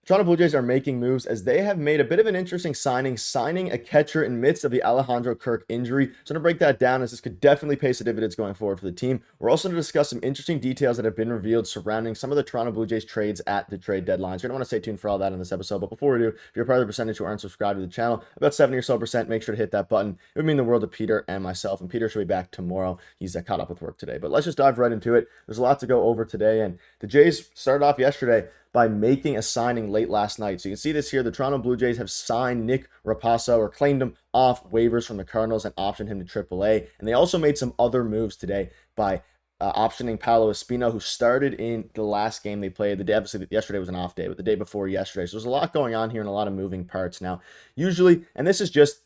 Toronto Blue Jays are making moves as they have made a bit of an interesting signing a catcher in midst of the Alejandro Kirk injury. So I'm going to break that down as this could definitely pay some dividends going forward for the team. We're also going to discuss some interesting details that have been revealed surrounding some of the Toronto Blue Jays trades at the trade deadline. So you're going to want to stay tuned for all that in this episode. But before we do, if you're part of the percentage who aren't subscribed to the channel, about 70 or so percent, make sure to hit that button. It would mean the world to Peter and myself. And Peter should be back tomorrow. He's caught up with work today. But let's just dive right into it. There's a lot to go over today. And the Jays started off yesterday by making a signing late last night. So you can see this here. The Toronto Blue Jays have signed Nick Rapasso, or claimed him off waivers from the Cardinals and optioned him to AAA. And they also made some other moves today by optioning Paolo Espino, who started in the last game they played. The day, obviously, yesterday was an off day, but the day before yesterday. So there's a lot going on here and a lot of moving parts now. Usually, and this is just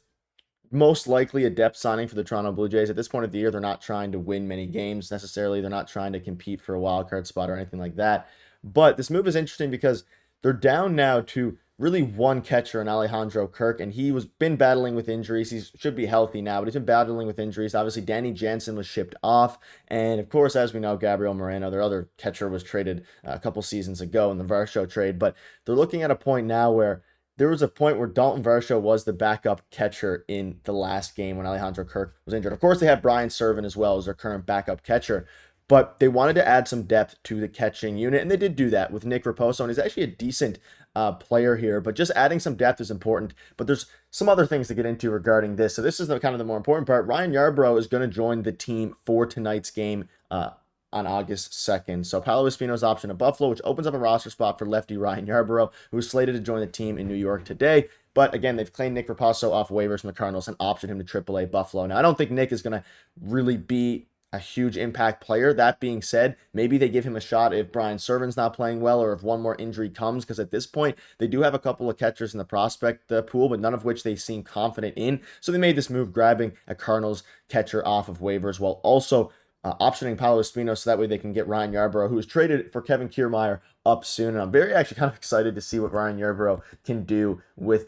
most likely a depth signing for the Toronto Blue Jays. At this point of the year, they're not trying to win many games necessarily. They're not trying to compete for a wild card spot or anything like that. But this move is interesting because they're down now to really one catcher in Alejandro Kirk, and he was been battling with injuries. He should be healthy now, but he's been battling with injuries. Obviously, Danny Jansen was shipped off, and of course, as we know, Gabriel Moreno, their other catcher, was traded a couple seasons ago in the Varsho trade. But they're looking at a point now where there was a point where Dalton Varsho was the backup catcher in the last game when Alejandro Kirk was injured. Of course, they have Brian Serven as well as their current backup catcher. But they wanted to add some depth to the catching unit, and they did do that with Nick Raposo, and he's actually a decent player here. But just adding some depth is important. But there's some other things to get into regarding this. So this is kind of the more important part. Ryan Yarbrough is going to join the team for tonight's game on August 2nd. So Paolo Espino's option at Buffalo, which opens up a roster spot for lefty Ryan Yarbrough, who is slated to join the team in New York today. But again, they've claimed Nick Raposo off waivers from the Cardinals and optioned him to AAA Buffalo. Now, I don't think Nick is going to really be a huge impact player. That being said, maybe they give him a shot if Brian Serven's not playing well or if one more injury comes, because at this point, they do have a couple of catchers in the prospect pool, but none of which they seem confident in. So they made this move, grabbing a Cardinals catcher off of waivers while also optioning Paolo Espino so that way they can get Ryan Yarbrough, who is traded for Kevin Kiermaier, up soon. And I'm very actually kind of excited to see what Ryan Yarbrough can do with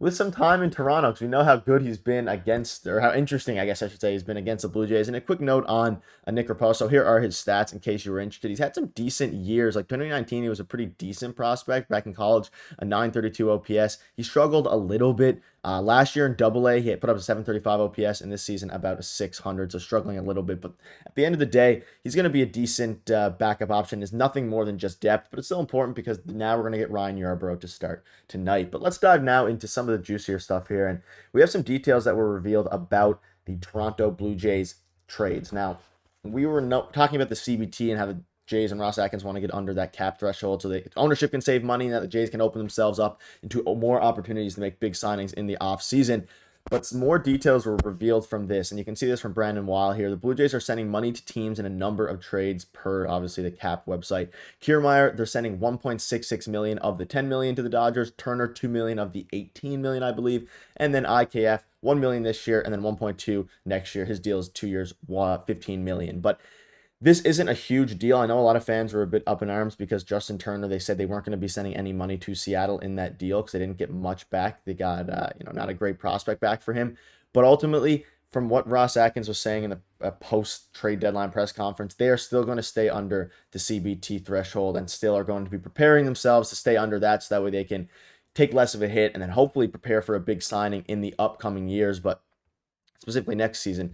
some time in Toronto, because we know how good he's been against, or how interesting, I guess I should say, he's been against the Blue Jays. And a quick note on Nick Raposo. Here are his stats in case you were interested. He's had some decent years. Like 2019, he was a pretty decent prospect back in college, a 932 OPS. He struggled a little bit. Last year in Double-A, he had put up a 735 OPS, and this season about a 600, so struggling a little bit. But at the end of the day, he's going to be a decent backup option. It's nothing more than just depth, but it's still important because now we're going to get Ryan Yarbrough to start tonight. But let's dive now into some of the juicier stuff here, and we have some details that were revealed about the Toronto Blue Jays trades. Now, we were talking about the CBT and how the Jays and Ross Atkins want to get under that cap threshold so the ownership can save money and that the Jays can open themselves up into more opportunities to make big signings in the offseason. But some more details were revealed from this, and you can see this from Brandon Weil here. The Blue Jays are sending money to teams in a number of trades per, obviously, the cap website. Kiermaier, they're sending $1.66 million of the $10 million to the Dodgers. Turner, $2 million of the $18 million, I believe. And then IKF, $1 million this year, and then $1.2 next year. His deal is 2 years, $15 million. But this isn't a huge deal. I know a lot of fans were a bit up in arms because Justin Turner, they said they weren't going to be sending any money to Seattle in that deal because they didn't get much back. They got, not a great prospect back for him. But ultimately, from what Ross Atkins was saying in a post-trade deadline press conference, they are still going to stay under the CBT threshold and still are going to be preparing themselves to stay under that so that way they can take less of a hit and then hopefully prepare for a big signing in the upcoming years, but specifically next season.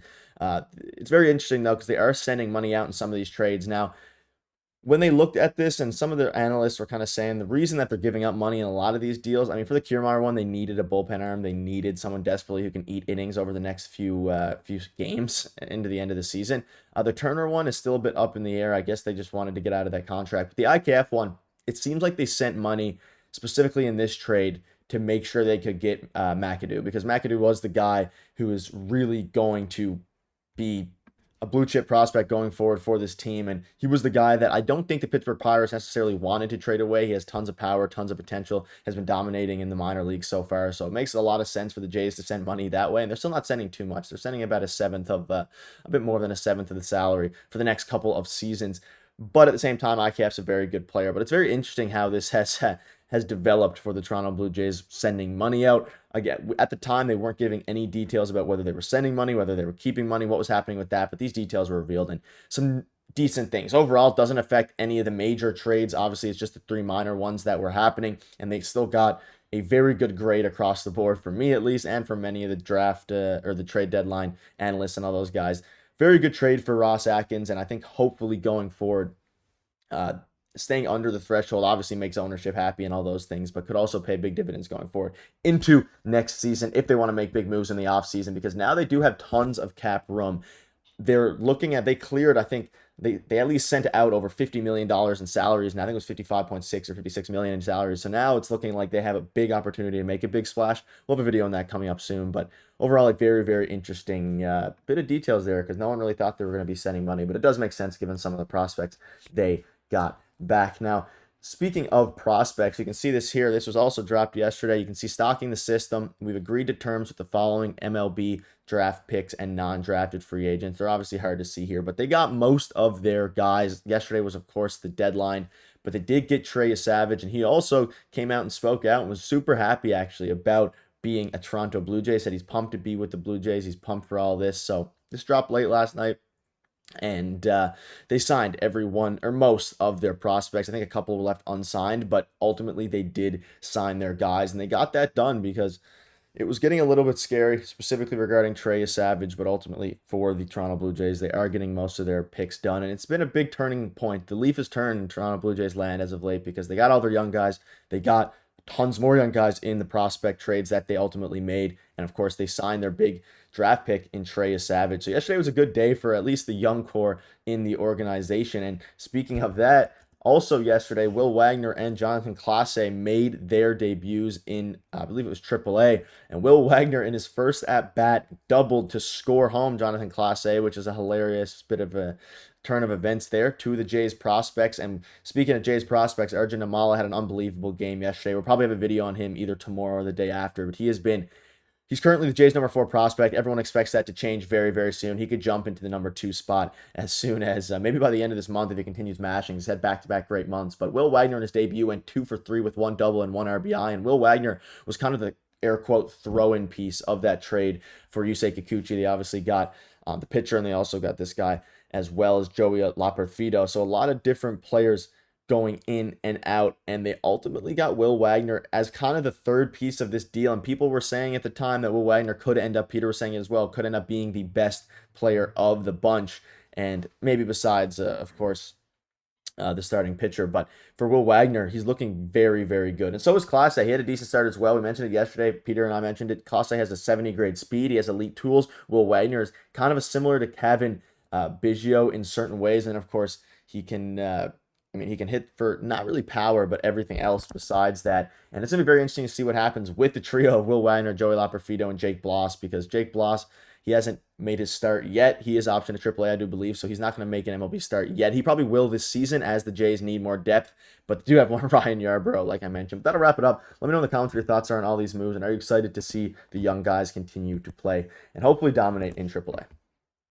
It's very interesting, though, because they are sending money out in some of these trades. Now, when they looked at this, and some of the analysts were kind of saying the reason that they're giving up money in a lot of these deals, I mean, for the Kiermaier one, they needed a bullpen arm. They needed someone desperately who can eat innings over the next few games into the end of the season. The Turner one is still a bit up in the air. I guess they just wanted to get out of that contract. But the IKF one, it seems like they sent money specifically in this trade to make sure they could get McAdoo, because McAdoo was the guy who is really going to be a blue chip prospect going forward for this team. And he was the guy that I don't think the Pittsburgh Pirates necessarily wanted to trade away. He has tons of power, tons of potential, has been dominating in the minor leagues so far. So it makes a lot of sense for the Jays to send money that way. And they're still not sending too much. They're sending about a bit more than a seventh of the salary for the next couple of seasons. But at the same time, IKF's a very good player. But it's very interesting how this has developed for the Toronto Blue Jays, sending money out. Again, at the time, they weren't giving any details about whether they were sending money, whether they were keeping money, what was happening with that. But these details were revealed. And some decent things. Overall, it doesn't affect any of the major trades. Obviously, it's just the 3 minor ones that were happening, and they still got a very good grade across the board for me at least, and for many of the draft or the trade deadline analysts and all those guys. Very good trade for Ross Atkins, and I think hopefully going forward, uh, staying under the threshold obviously makes ownership happy and all those things, but could also pay big dividends going forward into next season if they want to make big moves in the offseason, because now they do have tons of cap room. They cleared, I think they at least sent out over $50 million in salaries, and I think it was 55.6 or 56 million in salaries. So now it's looking like they have a big opportunity to make a big splash. We'll have a video on that coming up soon, but overall, a very, very interesting bit of details there, because no one really thought they were going to be sending money, but it does make sense given some of the prospects they got back. Now, speaking of prospects, you can see this here. This was also dropped yesterday. You can see stocking the system. We've agreed to terms with the following MLB draft picks and non-drafted free agents. They're obviously hard to see here, but they got most of their guys. Yesterday was, of course, the deadline, but they did get Trey Savage, and he also came out and spoke out and was super happy, actually, about being a Toronto Blue Jay. Said he's pumped to be with the Blue Jays. He's pumped for all this. So this dropped late last night. And they signed everyone or most of their prospects. I think a couple were left unsigned, but ultimately they did sign their guys, and they got that done because it was getting a little bit scary, specifically regarding Trey Savage, but ultimately for the Toronto Blue Jays, they are getting most of their picks done, and it's been a big turning point. The leaf has turned in Toronto Blue Jays land as of late because they got all their young guys. They got tons more young guys in the prospect trades that they ultimately made. And of course, they signed their big draft pick in Trey Savage. So yesterday was a good day for at least the young core in the organization. And speaking of that, also yesterday, Will Wagner and Jonathan Clase made their debuts in, I believe it was AAA. And Will Wagner, in his first at-bat, doubled to score home Jonathan Clase, which is a hilarious bit of a turn of events there to the Jays prospects. And speaking of Jays prospects, Arjun Nimmala had an unbelievable game yesterday. We'll probably have a video on him either tomorrow or the day after, but he's currently the Jays' number 4 prospect. Everyone expects that to change very, very soon. He could jump into the number 2 spot as soon as maybe by the end of this month if he continues mashing. He's had back-to-back great months. But Will Wagner in his debut went 2 for 3 with 1 double and 1 RBI. And Will Wagner was kind of the air quote throw-in piece of that trade for Yusei Kikuchi. They obviously got the pitcher, and they also got this guy as well as Joey Laperfido. So a lot of different players going in and out, and they ultimately got Will Wagner as kind of the third piece of this deal. And people were saying at the time that Will Wagner could end up, Peter was saying it as well, could end up being the best player of the bunch, and maybe besides, of course, the starting pitcher. But for Will Wagner, he's looking very, very good. And so is Clase. He had a decent start as well. We mentioned it yesterday. Peter and I mentioned it. Clase has a 70 grade speed. He has elite tools. Will Wagner is kind of a similar to Kevin Biggio in certain ways. And of course, he can he can hit for not really power, but everything else besides that. And it's going to be very interesting to see what happens with the trio of Will Wagner, Joey Laperfido, and Jake Bloss, because Jake Bloss, he hasn't made his start yet. He is optioned to AAA, I do believe, so he's not going to make an MLB start yet. He probably will this season as the Jays need more depth, but they do have more Ryan Yarbrough, like I mentioned. But that'll wrap it up. Let me know in the comments what your thoughts are on all these moves, and are you excited to see the young guys continue to play and hopefully dominate in AAA?